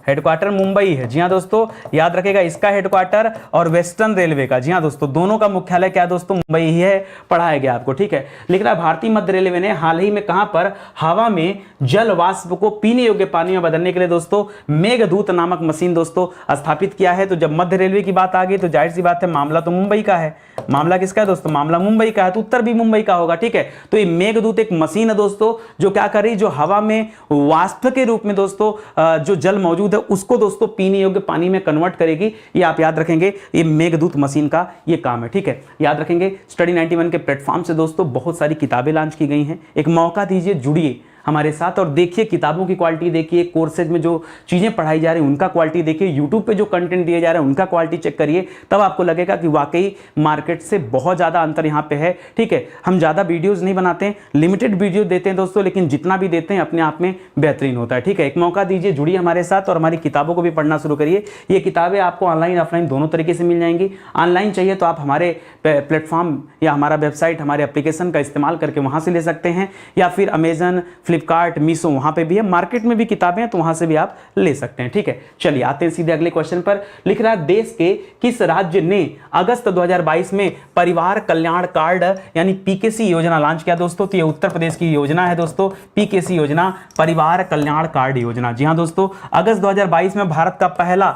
हेडक्वार्टर मुंबई है, जी हाँ दोस्तों, याद रखेगा इसका हेडक्वार्टर और वेस्टर्न रेलवे का, जी हाँ दोस्तों, दोनों का मुख्यालय क्या दोस्तों? मुंबई ही है, पढ़ाया गया आपको, ठीक है। लिख रहा है भारतीय मध्य रेलवे ने हाल ही में कहां पर हवा में जल वाष्प को पीने योग्य पानी में बदलने के लिए दोस्तों मेघदूत नामक मशीन दोस्तों स्थापित किया है। तो जब मध्य रेलवे की बात आ गई तो जाहिर सी बात है मामला तो मुंबई का है। मामला किसका है दोस्तों? मामला मुंबई का है, तो उत्तर भी मुंबई का होगा, ठीक है। तो ये मेघदूत एक मशीन है दोस्तों जो क्या कर रही, जो हवा में वाष्प के रूप में दोस्तों जो जल मौजूद है उसको दोस्तों पीने योग्य पानी में कन्वर्ट करेगी। ये आप याद रखेंगे, ये मेघदूत मशीन का ये काम है, ठीक है, याद रखेंगे। स्टडी 91 के प्लेटफॉर्म से दोस्तों बहुत सारी किताबें लॉन्च की गई हैं, एक मौका दीजिए, जुड़िए हमारे साथ और देखिए किताबों की क्वालिटी देखिए, कोर्सेज में जो चीज़ें पढ़ाई जा रही हैं उनका क्वालिटी देखिए, यूट्यूब पे जो कंटेंट दिए जा रहे हैं उनका क्वालिटी चेक करिए, तब आपको लगेगा कि वाकई मार्केट से बहुत ज़्यादा अंतर यहाँ पे है, ठीक है। हम ज़्यादा वीडियोज़ नहीं बनाते हैं, लिमिटेड वीडियो देते हैं दोस्तों, लेकिन जितना भी देते हैं अपने आप में बेहतरीन होता है, ठीक है। एक मौका दीजिए, जुड़िए हमारे साथ और हमारी किताबों को भी पढ़ना शुरू करिए। ये किताबें आपको ऑनलाइन ऑफलाइन दोनों तरीके से मिल जाएंगी। ऑनलाइन चाहिए तो आप हमारे प्लेटफॉर्म या हमारा वेबसाइट, हमारे एप्लीकेशन का इस्तेमाल करके वहाँ से ले सकते हैं, या फिर अमेजन, फ्लिपकार्ट, मीशो वहां पे भी है, मार्केट में भी किताबें हैं तो वहां से भी आप ले सकते हैं, ठीक है। चलिए आते हैं सीधे अगले क्वेश्चन पर। लिख रहा है देश के किस राज्य ने अगस्त 2022 में परिवार कल्याण कार्ड यानी पीकेसी योजना लॉन्च किया दोस्तों? तो ये उत्तर प्रदेश की योजना है दोस्तों, पीकेसी योजना, परिवार कल्याण कार्ड योजना। जी हाँ दोस्तों, अगस्त 2022 में भारत का पहला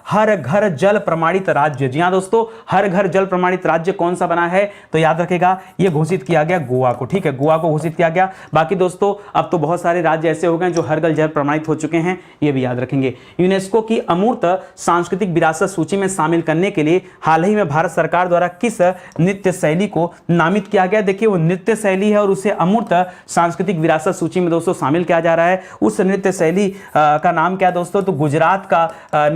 हर घर जल प्रमाणित राज्य, जी हाँ दोस्तों, हर घर जल प्रमाणित राज्य कौन सा बना है? तो याद रखेगा ये घोषित किया गया गोवा को, ठीक है, गोवा को घोषित किया गया। बाकी दोस्तों अब तो बहुत सारे राज्य ऐसे हो गए जो हर घर जल प्रमाणित हो चुके हैं, ये भी याद रखेंगे। यूनेस्को की अमूर्त सांस्कृतिक विरासत सूची में शामिल करने के लिए हाल ही में भारत सरकार द्वारा किस नृत्य शैली को नामित किया गया? देखिए वो नृत्य शैली है और उसे अमूर्त सांस्कृतिक विरासत सूची में दोस्तों शामिल किया जा रहा है। उस नृत्य शैली का नाम क्या दोस्तों? तो गुजरात का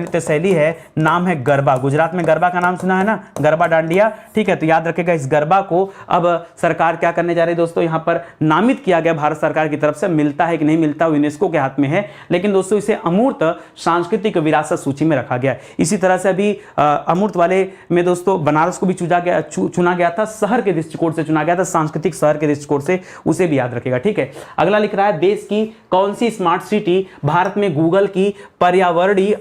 नृत्य शैली है, नाम है गरबा। गुजरात में गरबा का नाम सुना है ना, गरबा डांडिया, ठीक है। तो याद रखेगा इस गरबा को अब सरकार क्या करने जा रही है दोस्तों, यहां पर नामित किया गया भारत सरकार की तरफ से। मिलता है कि नहीं मिलता यूनेस्को के हाथ में है, लेकिन दोस्तों इसे अमूर्त सांस्कृतिक विरासत सूची में रखा गया। इसी तरह से अभी अमूर्त वाले में दोस्तों बनारस को भी चुना गया था, शहर के दृष्टिकोण से चुना गया था, सांस्कृतिक शहर के दृष्टिकोण से, उसे भी याद रखेगा, ठीक है। अगला लिख रहा है देश की कौन सी स्मार्ट सिटी भारत में गूगल की पर्यावरणीय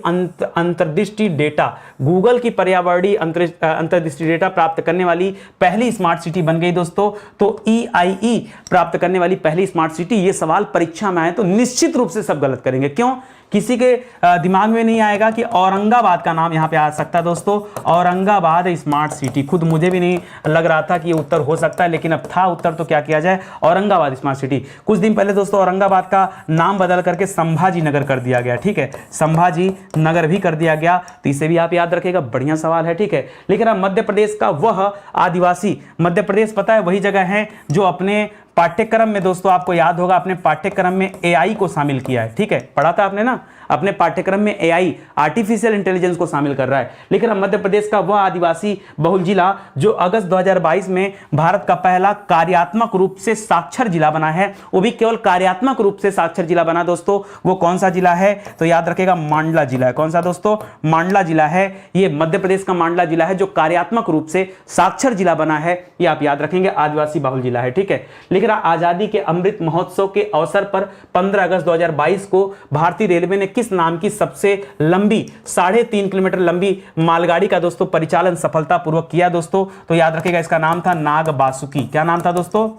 अंतर्दृष्टि डेटा, गूगल की पर्यावरणीय अंतर्दृष्टि डेटा प्राप्त करने वाली पहली स्मार्ट सिटी बन गई दोस्तों? तो EIE प्राप्त करने वाली पहली स्मार्ट सिटी। ये सवाल परीक्षा में आए तो निश्चित रूप से सब गलत करेंगे, क्यों? किसी के दिमाग में नहीं आएगा कि औरंगाबाद का नाम यहां पे आ सकता है दोस्तों, औरंगाबाद स्मार्ट सिटी। खुद मुझे भी नहीं लग रहा था कि ये उत्तर हो सकता है, लेकिन अब था उत्तर तो क्या किया जाए, औरंगाबाद स्मार्ट सिटी। कुछ दिन पहले दोस्तों औरंगाबाद का नाम बदल करके संभाजी नगर कर दिया गया, ठीक है, संभाजी नगर भी कर दिया गया, तो इसे भी आप याद रखेगा, बढ़िया सवाल है, ठीक है। लेकिन अब मध्य प्रदेश का वह आदिवासी, मध्य प्रदेश पता है वही जगह है जो अपने पाठ्यक्रम में दोस्तों आपको याद होगा अपने पाठ्यक्रम में AI को शामिल किया है, ठीक है, पढ़ा था आपने ना, अपने पाठ्यक्रम में AI आर्टिफिशियल इंटेलिजेंस को शामिल कर रहा है। लेकिन अब मध्य प्रदेश का वह आदिवासी बहुल जिला जो अगस्त 2022 में भारत का पहला कार्यात्मक रूप से साक्षर जिला बना है, वो भी केवल कार्यात्मक रूप से साक्षर जिला बना दोस्तों, वो कौन सा जिला है? तो याद रखेगा मांडला जिला है। कौन सा दोस्तों? मांडला जिला है, ये मध्य प्रदेश का मांडला जिला है जो कार्यात्मक रूप से साक्षर जिला बना है, ये आप याद रखेंगे, आदिवासी बहुल जिला है, ठीक है। लेकिन आजादी के अमृत महोत्सव के अवसर पर 15 अगस्त 2022 को भारतीय रेलवे ने किस नाम की सबसे लंबी 3.5 किलोमीटर लंबी मालगाड़ी का दोस्तों परिचालन सफलतापूर्वक किया दोस्तों? तो याद रखिएगा इसका नाम था नाग बासुकी। क्या नाम था दोस्तों?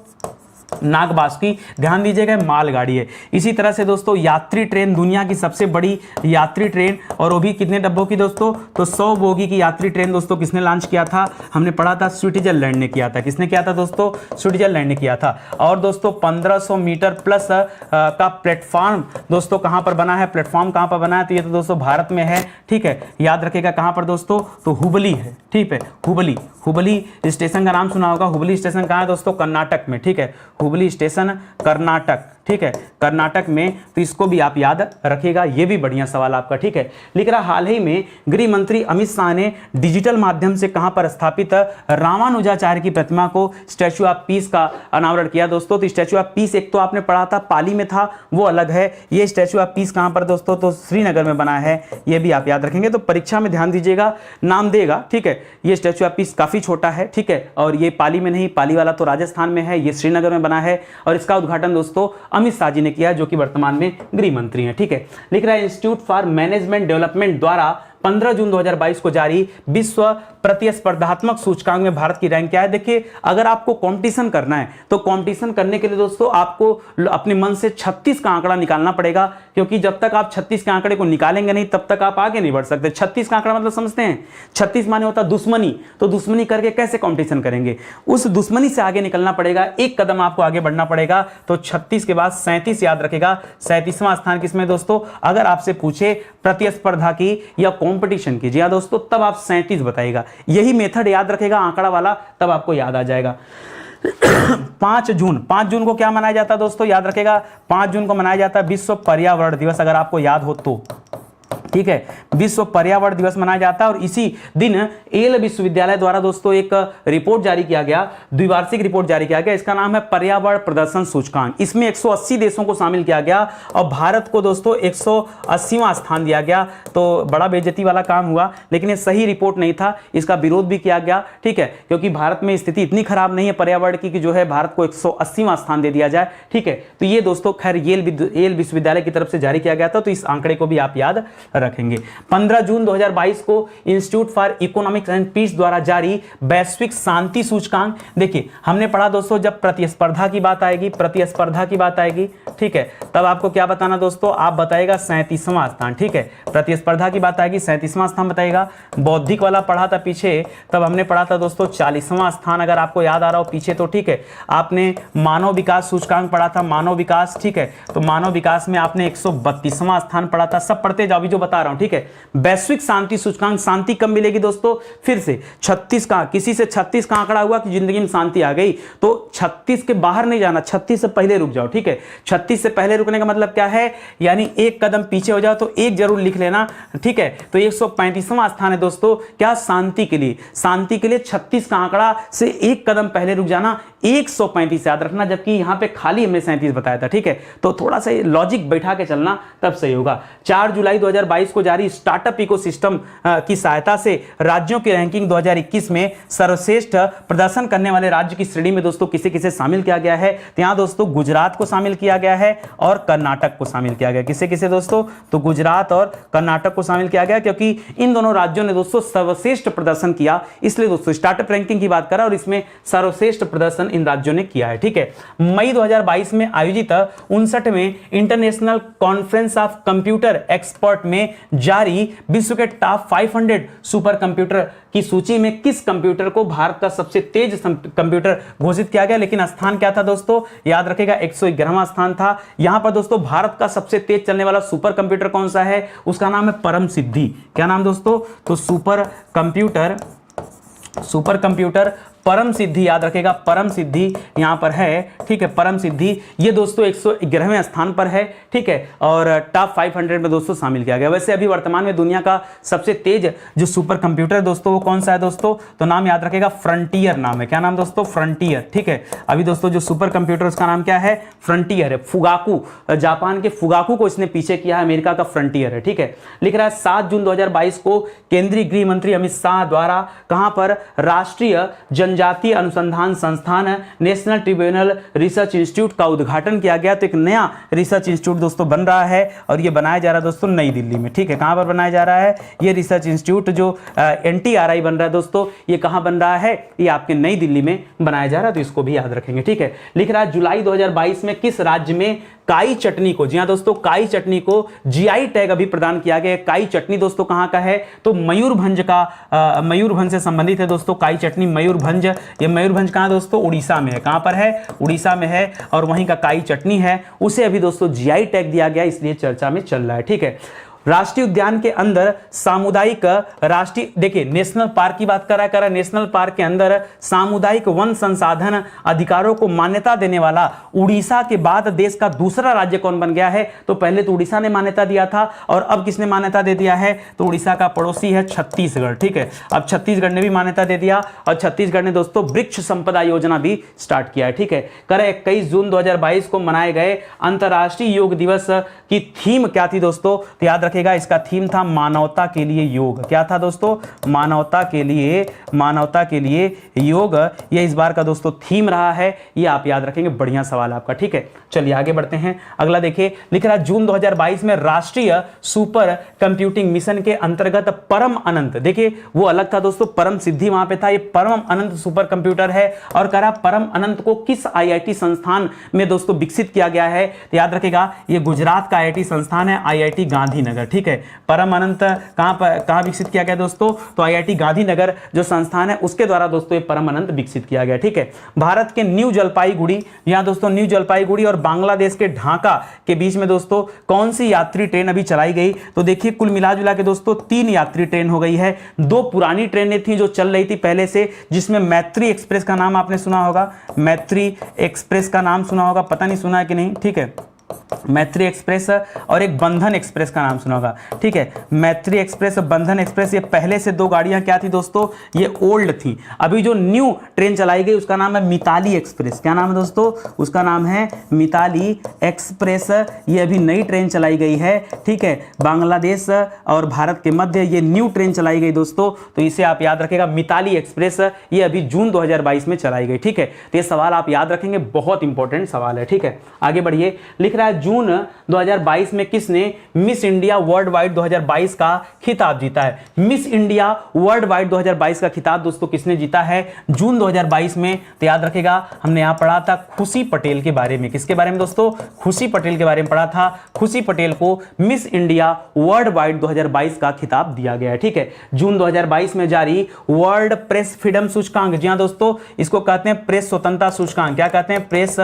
नागवासुकी, ध्यान दीजिएगा मालगाड़ी है। इसी तरह से दोस्तों यात्री ट्रेन, दुनिया की सबसे बड़ी यात्री ट्रेन, और वो भी कितने डब्बों की दोस्तों, तो 100 बोगी की यात्री ट्रेन दोस्तों किसने लॉन्च किया था, हमने पढ़ा था स्विट्जरलैंड ने किया था। किसने किया था दोस्तों, स्विट्जरलैंड ने किया था। और दोस्तों 1500 मीटर प्लस का प्लेटफॉर्म दोस्तों कहां पर बना है, प्लेटफॉर्म कहां पर बना है, तो ये तो दोस्तों भारत में है, ठीक है, याद रखेगा कहां पर दोस्तों, तो हुबली है, ठीक है, हुबली। हुबली स्टेशन का नाम सुना होगा। हुबली स्टेशन कहां है दोस्तों, कर्नाटक में, ठीक है, हुबली स्टेशन कर्नाटक, ठीक है, कर्नाटक में, तो इसको भी आप याद रखिएगा, ये भी बढ़िया सवाल आपका, ठीक है। लिख रहा हाल ही में गृह मंत्री अमित शाह ने डिजिटल माध्यम से कहां पर स्थापित रामानुजाचार्य की प्रतिमा को, स्टैच्यू ऑफ पीस का अनावरण किया दोस्तों। तो स्टैच्यू ऑफ पीस एक तो आपने पढ़ा था पाली में था, वो अलग है। ये स्टैच्यू ऑफ पीस कहां पर दोस्तों, तो श्रीनगर में बना है, ये भी आप याद रखेंगे। तो परीक्षा में ध्यान दीजिएगा, नाम देगा, ठीक है। ये स्टैच्यू ऑफ पीस काफी छोटा है, ठीक है, और ये पाली में नहीं, पाली वाला तो राजस्थान में है, ये श्रीनगर में बना है, और इसका उद्घाटन दोस्तों अमित शाह जी ने किया, जो कि वर्तमान में गृह मंत्री हैं, ठीक है। लिख रहा है इंस्टीट्यूट फॉर मैनेजमेंट डेवलपमेंट द्वारा 15 जून 2022 को जारी विश्व प्रतिस्पर्धात्मक सूचकांक में भारत की रैंक क्या है। देखिए, अगर आपको कंपटीशन करना है तो कंपटीशन करने के लिए दोस्तों आपको अपने मन से 36 का आंकड़ा निकालना पड़ेगा, क्योंकि जब तक आप 36 के आंकड़े को निकालेंगे नहीं तब तक आप आगे नहीं बढ़ सकते। 36 का आंकड़ा मतलब समझते हैं, 36 माने होता दुश्मनी, तो दुश्मनी करके कैसे कंपटीशन करेंगे, उस दुश्मनी से आगे निकलना पड़ेगा, एक कदम आपको आगे बढ़ना पड़ेगा। तो 36 के बाद 37 याद रखेगा। 37वां स्थान किसमें दोस्तों, अगर आपसे पूछे प्रतिस्पर्धा की या कंपटीशन की, जी हाँ दोस्तों, तब आप 37 बताइएगा। यही मेथड याद रखेगा आंकड़ा वाला, तब आपको याद आ जाएगा। 5 जून को क्या मनाया जाता है दोस्तों, याद रखेगा, 5 जून को मनाया जाता है विश्व पर्यावरण दिवस, अगर आपको याद हो तो, ठीक है, विश्व पर्यावरण दिवस मनाया जाता है। और इसी दिन येल विश्वविद्यालय द्वारा दोस्तों एक रिपोर्ट जारी किया गया, द्विवार्षिक रिपोर्ट जारी किया गया, इसका नाम है पर्यावरण प्रदर्शन सूचकांक। इसमें 180 देशों को शामिल किया गया और भारत को दोस्तों 180वां स्थान दिया गया। तो बड़ा बेइज्जती वाला काम हुआ, लेकिन ये सही रिपोर्ट नहीं था, इसका विरोध भी किया गया, ठीक है, क्योंकि भारत में स्थिति इतनी खराब नहीं है पर्यावरण की कि जो है भारत को 180वां स्थान दे दिया जाए, ठीक है। तो ये दोस्तों खैर येल विश्वविद्यालय की तरफ से जारी किया गया था, तो इस आंकड़े को भी आप याद रखेंगे। 15 जून 2022 को Institute for Economics and Peace द्वारा जारी वैश्विक शांति सूचकांक। देखिए, हमने पढ़ा दोस्तों जब प्रतिस्पर्धा की बात आएगी, प्रतिस्पर्धा की बात आएगी, ठीक है, तब आपको क्या बताना दोस्तों, आप बताएगा 37वां स्थान, ठीक है, प्रतिस्पर्धा की बात आएगी 37वां स्थान बताएगा। बौद्धिक वाला पढ़ा था पीछे, तब हमने पढ़ा था दोस्तों 40वां स्थान, अगर आपको याद आ रहा हो पीछे तो, ठीक है। आपने मानव विकास सूचकांक पढ़ा था, मानव विकास, ठीक है, तो मानव विकास में आपने 132वां स्थान पढ़ा था। सब पढ़ते जाओ, अभी जो बता रहा हूं, ठीक है। वैश्विक शांति सूचकांक, शांति कब मिलेगी दोस्तों, फिर से 36 का, किसी से 36 का आंकड़ा हुआ कि जिंदगी में शांति आ गई, तो 36 के बाहर नहीं जाना, 36 से पहले रुक जाओ, ठीक है। 36 से पहले रुकने का मतलब क्या है, यानी एक कदम पीछे हो जाओ, तो एक जरूर लिख लेना, ठीक है। तो 135वां स्थान है दोस्तों क्या, शांति के लिए, शांति के लिए 36 का आंकड़ा से एक कदम पहले रुक जाना, 135 याद रखना, जबकि यहां पे खाली हमने 37 बताया था, ठीक है। तो थोड़ा सा लॉजिक बैठा के चलना, तब सही होगा। 4 जुलाई 2022 को जारी स्टार्टअप इकोसिस्टम की सहायता से राज्यों की रैंकिंग 2021 में सर्वश्रेष्ठ प्रदर्शन करने वाले राज्य की श्रेणी में दोस्तों किसे किसे शामिल किया गया है, तो यहां दोस्तों गुजरात को शामिल किया गया है और कर्नाटक को शामिल किया गया। किसे किसे दोस्तों, तो गुजरात और कर्नाटक को शामिल किया गया, क्योंकि इन दोनों राज्यों ने दोस्तों सर्वश्रेष्ठ प्रदर्शन किया, इसलिए दोस्तों स्टार्टअप रैंकिंग की बात करा और इसमें सर्वश्रेष्ठ प्रदर्शन इन राज्यों ने किया है, ठीक है। मई 2022 में आयोजित 59वें international conference of computer expert में जारी विश्व के टॉप 500 सुपर कंप्यूटर की सूची में किस कंप्यूटर को भारत का सबसे तेज कंप्यूटर घोषित किया गया, लेकिन स्थान क्या था दोस्तों, याद रखेगा 111वां स्थान था। यहां पर दोस्तों भारत का सबसे तेज चलने वाला सुपर कंप्यूटर कौन सा है, उसका नाम है परम सिद्धि। क्या नाम दोस्तों, तो सुपर कंप्यूटर परम सिद्धि, याद रखेगा परम सिद्धि यहां पर है, ठीक है। परम सिद्धि ये दोस्तों 111वें स्थान पर है, ठीक है, और टॉप 500 में दोस्तों शामिल किया गया। वैसे अभी वर्तमान में दुनिया का सबसे तेज जो सुपर कंप्यूटर है दोस्तों वो कौन सा है दोस्तों, तो नाम याद रखेगा फ्रंटियर नाम है। क्या नाम दोस्तों, फ्रंटियर, ठीक है। अभी दोस्तों जो सुपर कंप्यूटर उसका नाम क्या है, फ्रंटियर है। फुगाकू, जापान के फुगाकू को इसने पीछे किया है, अमेरिका का फ्रंटियर है, ठीक है। लिख रहा है 7 जून 2022 को केंद्रीय गृह मंत्री अमित शाह द्वारा कहां पर राष्ट्रीय जनजातीय अनुसंधान संस्थान नेशनल ट्रिब्यूनल रिसर्च इंस्टीट्यूट का उद्घाटन किया गया। तो एक नया रिसर्च इंस्टीट्यूट दोस्तों बन रहा है और ये बनाया जा रहा है दोस्तों नई दिल्ली में। ठीक है, कहां पर बनाया जा रहा है ये रिसर्च इंस्टीट्यूट जो NTRI बन रहा है दोस्तों, ये कहां बन रहा है, ये आपके नई दिल्ली में बनाया जा रहा है। तो इसको भी याद रखेंगे। ठीक है, लिख रहा है जुलाई 2022 में किस राज्य में काई चटनी को, जी हां दोस्तों, काई चटनी को GI टैग अभी प्रदान किया गया। काई चटनी दोस्तों कहां का है, तो मयूरभंज का, मयूरभंज से संबंधित है दोस्तों काई चटनी। मयूरभंज, ये मयूरभंज कहां दोस्तों, उड़ीसा में है। कहां पर है, उड़ीसा में है और वहीं का काई चटनी है, उसे अभी दोस्तों GI टैग दिया गया, इसलिए चर्चा में चल रहा है। ठीक है, राष्ट्रीय उद्यान के अंदर सामुदायिक राष्ट्रीय, देखिए नेशनल पार्क की बात कर रहा है, नेशनल पार्क के अंदर सामुदायिक वन संसाधन अधिकारों को मान्यता देने वाला उड़ीसा के बाद देश का दूसरा राज्य कौन बन गया है, तो पहले तो उड़ीसा ने मान्यता दिया था और अब किसने मान्यता दे दिया है, तो उड़ीसा का पड़ोसी है छत्तीसगढ़। ठीक है, अब छत्तीसगढ़ ने भी मान्यता दे दिया और छत्तीसगढ़ ने दोस्तों वृक्ष संपदा योजना भी स्टार्ट किया है। ठीक है, करें 21 जून 2022 को मनाए गए अंतर्राष्ट्रीय योग दिवस की थीम क्या थी दोस्तों, तो याद रखेगा इसका थीम था मानवता के लिए योग। क्या था दोस्तों, मानवता के लिए योग, ये इस बार का दोस्तों थीम रहा है, ये आप याद रखेंगे। बढ़िया सवाल आपका। ठीक है, चलिए आगे बढ़ते हैं। अगला देखिए, लिख रहा है जून 2022 में राष्ट्रीय सुपर कंप्यूटिंग मिशन के अंतर्गत परम अनंत, देखिए वो अलग था दोस्तों, परम सिद्धि वहां पे था, ये परम अनंत सुपर कंप्यूटर है और कह रहा परम अनंत को किस IIT संस्थान में दोस्तों विकसित किया गया है, तो याद रखेगा ये गुजरात का IIT संस्थान है, IIT गांधीनगर। ठीक है, परम अनंत कहां विकसित किया गया दोस्तों, तो IIT गांधीनगर जो संस्थान है उसके द्वारा दोस्तों ये परम अनंत विकसित किया गया। ठीक है, भारत के न्यू जलपाईगुड़ी, यहां दोस्तों न्यू जलपाईगुड़ी और बांग्लादेश के ढाका के बीच में दोस्तों कौन सी यात्री ट्रेन अभी चलाई गई, तो देखिए कुल मिला जुला के दोस्तों 3 यात्री ट्रेन हो गई है। 2 पुरानी ट्रेनें थी जो चल रही थी पहले से, जिसमें मैत्री एक्सप्रेस का नाम आपने सुना होगा, मैत्री एक्सप्रेस का नाम सुना होगा, पता नहीं सुना है कि नहीं। ठीक है, मैत्री एक्सप्रेस और एक बंधन एक्सप्रेस का नाम सुना होगा। ठीक है, मैत्री एक्सप्रेस और बंधन एक्सप्रेस, ये पहले से 2 गाड़ियां क्या थी दोस्तों, ये ओल्ड थी। अभी जो न्यू ट्रेन चलाई गई उसका नाम है मिताली एक्सप्रेस। क्या नाम है दोस्तों, उसका नाम है मिताली एक्सप्रेस, ये अभी नई ट्रेन चलाई गई है। ठीक है, बांग्लादेश और भारत के मध्य ये न्यू ट्रेन चलाई गई दोस्तों, तो इसे आप याद रखेगा मिताली एक्सप्रेस, ये अभी जून 2022 में चलाई गई। ठीक है, तो ये सवाल आप याद रखेंगे, बहुत इंपॉर्टेंट सवाल है। ठीक है, आगे बढ़िए, लिख रहा है जून 2022 में किसने मिस इंडिया वर्ल्ड वाइड 2022 का खिताब जीता है। मिस इंडिया वर्ल्ड वाइड 2022 का खिताब दोस्तों किसने जीता है जून 2022 में, तो याद रखेगा हमने यहां पढ़ा था खुशी पटेल के बारे में। किसके बारे में दोस्तों, खुशी पटेल के बारे में पढ़ा था। खुशी पटेल को मिस इंडिया वर्ल्ड वाइड 2022 का खिताब दिया गया है। ठीक है, जून 2022 में जारी वर्ल्ड प्रेस फ्रीडम सूचकांक, जी हां दोस्तों इसको कहते हैं प्रेस स्वतंत्रता सूचकांक। क्या कहते हैं, प्रेस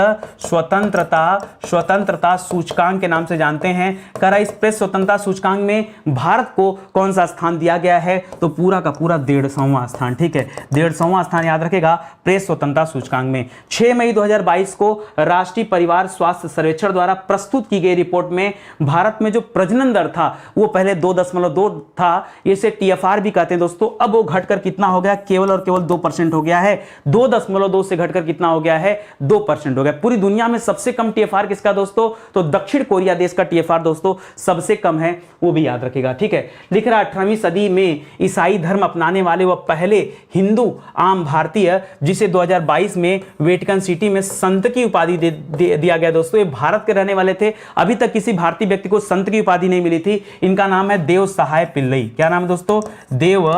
स्वतंत्रता सूचकांक के नाम से जानते हैं। करा इस प्रेस स्वतंत्रता सूचकांक में भारत को कौन सा स्थान दिया गया है, तो पूरा का पूरा 150वां स्थान। ठीक है, 150वां स्थान याद रखेगा प्रेस स्वतंत्रता सूचकांक में। 6 मई 2022 को राष्ट्रीय परिवार स्वास्थ्य सर्वेक्षण द्वारा प्रस्तुत की गई रिपोर्ट में भारत में जो प्रजनन दर था वो पहले 2.2 था, इसे TFR भी कहते हैं दोस्तों, अब वो घटकर कितना हो गया, केवल और केवल 2% हो गया है। 2.2 से घटकर कितना हो गया है, 2% हो गया। पूरी दुनिया में सबसे कम TFR किसका दोस्तों, तो दक्षिण कोरिया देश का TFR दोस्तों सबसे कम है, वो भी याद रखेगा। ठीक है, लिख रहा 18वीं सदी में ईसाई धर्म अपनाने वाले वह पहले हिंदू आम भारतीय जिसे 2022 में वेटिकन सिटी में संत की उपाधि दिया गया दोस्तों, ये भारत के रहने वाले थे। अभी तक किसी भारतीय व्यक्ति को संत की उपाधि नहीं मिली थी। इनका नाम है देव सहाय पिल्लई। क्या नाम है दोस्तों, देव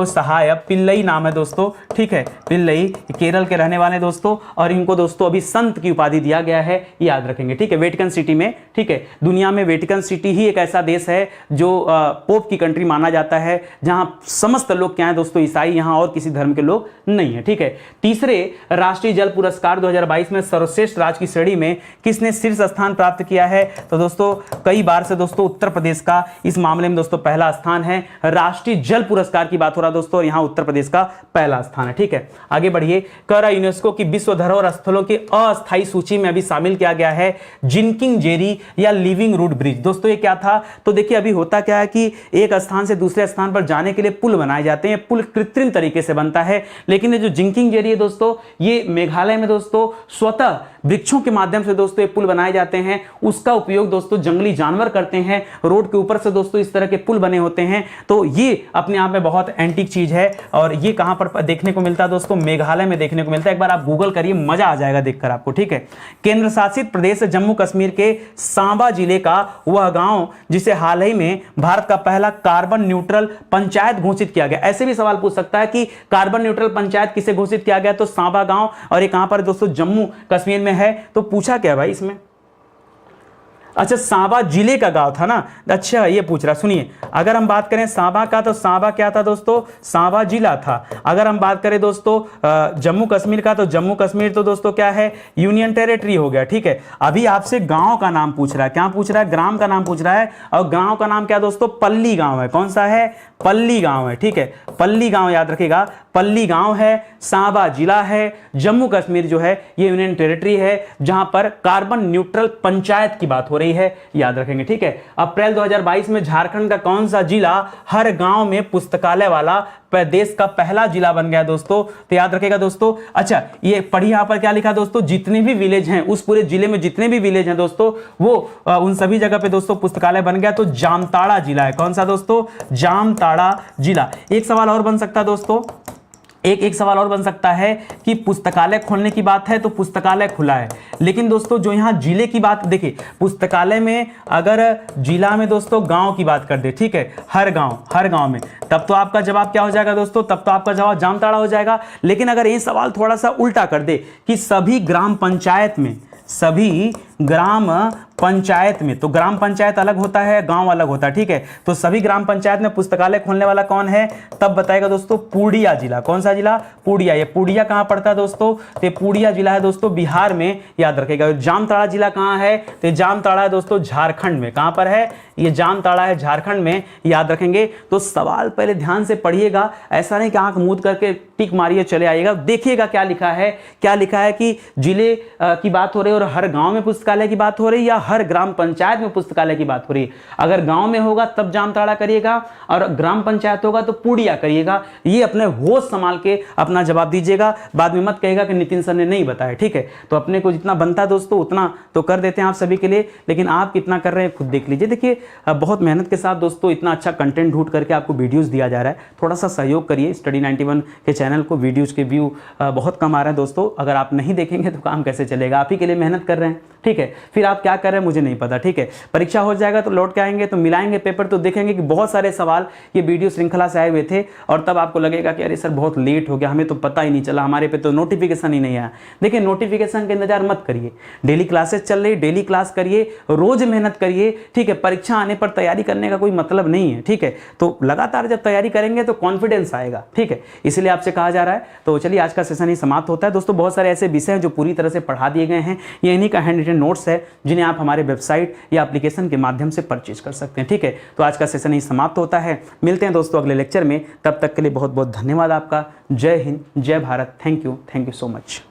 सहाय पिल्लई नाम है दोस्तों। ठीक है, पिल्लई केरल के रहने वाले दोस्तों, और इनको दोस्तों अभी संत की उपाधि दिया गया है, याद रखेंगे। ठीक है, वेटिकन सिटी में। ठीक है, दुनिया में वेटिकन सिटी ही एक ऐसा देश है जो पोप की कंट्री माना जाता है, जहां समस्त लोग क्या है दोस्तों, ईसाई, यहां और किसी धर्म के लोग नहीं है। ठीक है, तीसरे राष्ट्रीय जल पुरस्कार 2022 में सर्वश्रेष्ठ राज्य की श्रेणी में किसने शीर्ष स्थान प्राप्त किया है, तो दोस्तों कई बार से दोस्तों उत्तर प्रदेश का इस मामले में दोस्तों पहला स्थान है। राष्ट्रीय जल पुरस्कार की बात हो रहा दोस्तों, और यहां उत्तर प्रदेश का पहला स्थान है। ठीक है, आगे बढ़िए। करा यूनेस्को की विश्व धरोहर स्थलों की अस्थायी सूची में अभी शामिल किया गया है जिनकिंग जेरी या लिविंग रूट ब्रिज। दोस्तों ये क्या था, तो देखिए अभी होता क्या है कि एक स्थान से दूसरे स्थान पर जाने के लिए पुल बनाए जाते हैं। पुल कृत्रिम तरीके से बनता है, लेकिन ये जो जिंकिंग जेरी है दोस्तों, ये मेघालय में दोस्तों स्वतः वृक्षों के माध्यम से दोस्तों ये पुल बनाए जाते हैं। उसका उपयोग दोस्तों जंगली जानवर करते हैं। रोड के ऊपर से दोस्तों इस तरह के पुल बने होते हैं, तो ये अपने आप पे बहुत एंटीक चीज है। और ये कहां पर देखने को मिलता है दोस्तों? मेघालय में देखने को मिलता है। एक बार आप गूगल करिए, मजा आ जाएगा देखकर आपको, ठीक है। केंद्र शासित प्रदेश जम्मू कश्मीर के सांबा जिले का वह गांव जिसे हाल ही में भारत का पहला कार्बन न्यूट्रल पंचायत घोषित किया गया। ऐसे भी सवाल पूछ सकता है कि कार्बन न्यूट्रल पंचायत किसे घोषित किया गया? तो सांबा गांव, और ये कहां पर दोस्तों? जम्मू कश्मीर में है। तो पूछा क्या भाई इसमें? अच्छा, सांबा जिले का गांव था ना। अच्छा, ये पूछ रहा, सुनिए, अगर हम बात करें सांबा का, तो सांबा क्या था दोस्तों? सांबा जिला था। अगर हम बात करें दोस्तों जम्मू कश्मीर का, तो जम्मू कश्मीर तो दोस्तों क्या है? यूनियन टेरिटरी हो गया, ठीक है। अभी आपसे गांव का नाम पूछ रहा है। क्या पूछ रहा है? ग्राम का नाम पूछ रहा है। और गांव का नाम क्या दोस्तों? पल्ली गांव है। कौन सा है? पल्ली गांव है, ठीक है। पल्ली गांव याद रखिएगा, पल्ली गांव है, सांबा जिला है, जम्मू कश्मीर जो है ये यूनियन टेरिटरी है, जहां पर कार्बन न्यूट्रल पंचायत की बात हो रही है, याद रखेंगे, ठीक है। अप्रैल 2022 में झारखंड का कौन सा जिला हर गांव में पुस्तकालय वाला देश का पहला जिला बन गया दोस्तों? तो याद रखेगा दोस्तों। अच्छा, ये पढ़िए यहां पर क्या लिखा दोस्तों? जितने भी विलेज हैं, उस पूरे जिले में जितने भी विलेज हैं दोस्तों, वो उन सभी जगह पे दोस्तों पुस्तकालय बन गया। तो जामताड़ा जिला है। कौन सा दोस्तों? जामताड़ा जिला। एक सवाल और बन सकता है दोस्तों, एक सवाल और बन सकता है कि पुस्तकालय खोलने की बात है तो पुस्तकालय खुला है, लेकिन दोस्तों जो यहां जिले की बात, देखिए पुस्तकालय में अगर जिला में दोस्तों गांव की बात कर दे, ठीक है, हर गांव में, तब तो आपका जवाब क्या हो जाएगा दोस्तों? तब तो आपका जवाब जामताड़ा हो जाएगा। लेकिन अगर ये सवाल थोड़ा सा उल्टा कर दे कि सभी ग्राम पंचायत में, सभी ग्राम पंचायत में, तो ग्राम पंचायत अलग होता है, गांव अलग होता है, ठीक है। तो सभी ग्राम पंचायत में पुस्तकालय खोलने वाला कौन है? तब बताएगा दोस्तों पूर्णिया जिला। कौन सा जिला? पूर्णिया। ये पूर्णिया कहां पड़ता है दोस्तों? तो पूर्णिया जिला है दोस्तों बिहार में, याद रखेगा। जामताड़ा जिला कहां है? तो जामताड़ा है दोस्तों झारखंड में। कहां पर है? ये जामताड़ा है झारखंड में, याद रखेंगे। तो सवाल पहले ध्यान से पढ़िएगा, ऐसा नहीं कि आंख मूंद करके टिक मारिए चले आइएगा। देखिएगा क्या लिखा है, क्या लिखा है कि जिले की बात हो रही है और हर गांव में पुस्तकालय की बात हो रही है, या हर ग्राम पंचायत में पुस्तकालय की बात हो रही है। अगर गांव में होगा तब जामताड़ा करिएगा, और ग्राम पंचायत होगा तो पूर्णिया करिएगा। ये अपने होश संभाल के अपना जवाब दीजिएगा, बाद में मत कहिएगा कि नितिन सर ने नहीं बताया, ठीक है। तो अपने को जितना बनता है दोस्तों उतना तो कर देते हैं आप सभी के लिए, लेकिन आप कितना कर रहे हैं खुद देख लीजिए। देखिए बहुत मेहनत के साथ दोस्तों इतना अच्छा कंटेंट ढूंढ करके आपको वीडियोस दिया जा रहा है, थोड़ा सा सहयोग करिए। स्टडी 91 के चैनल को वीडियोस के व्यू बहुत कम आ रहे हैं दोस्तों, अगर आप नहीं देखेंगे तो काम कैसे चलेगा? आप ही के लिए मेहनत कर रहे हैं, ठीक है। फिर आप क्या कर रहे हैं मुझे नहीं पता, ठीक है। परीक्षा हो जाएगा तो लौट के आएंगे तो मिलाएंगे पेपर, तो देखेंगे कि बहुत सारे सवाल ये वीडियो श्रृंखला से आए हुए थे, और तब आपको लगेगा कि अरे सर बहुत लेट हो गया, हमें तो पता ही नहीं चला, हमारे पे तो नोटिफिकेशन ही नहीं आया। देखिए नोटिफिकेशन का इंतजार मत करिए, डेली क्लासेस चल रही, डेली क्लास करिए, रोज मेहनत करिए, ठीक है। परीक्षा आने पर तैयारी करने का कोई मतलब नहीं है, ठीक है। तो लगातार जब तैयारी करेंगे तो कॉन्फिडेंस आएगा, ठीक है, इसलिए आपसे कहा जा रहा है। तो चलिए आज का सेशन ही समाप्त होता है दोस्तों। बहुत सारे ऐसे विषय हैं जो पूरी तरह से पढ़ा दिए गए हैं, ये इन्हीं का हैंड रिटन नोट्स है जिन्हें आप हमारे वेबसाइट या एप्लीकेशन के माध्यम से परचेज कर सकते हैं, ठीक है। तो आज का सेशन ही समाप्त होता है, मिलते हैं दोस्तों अगले लेक्चर में, तब तक के लिए बहुत बहुत धन्यवाद आपका। जय हिंद, जय Bharat, thank you so much.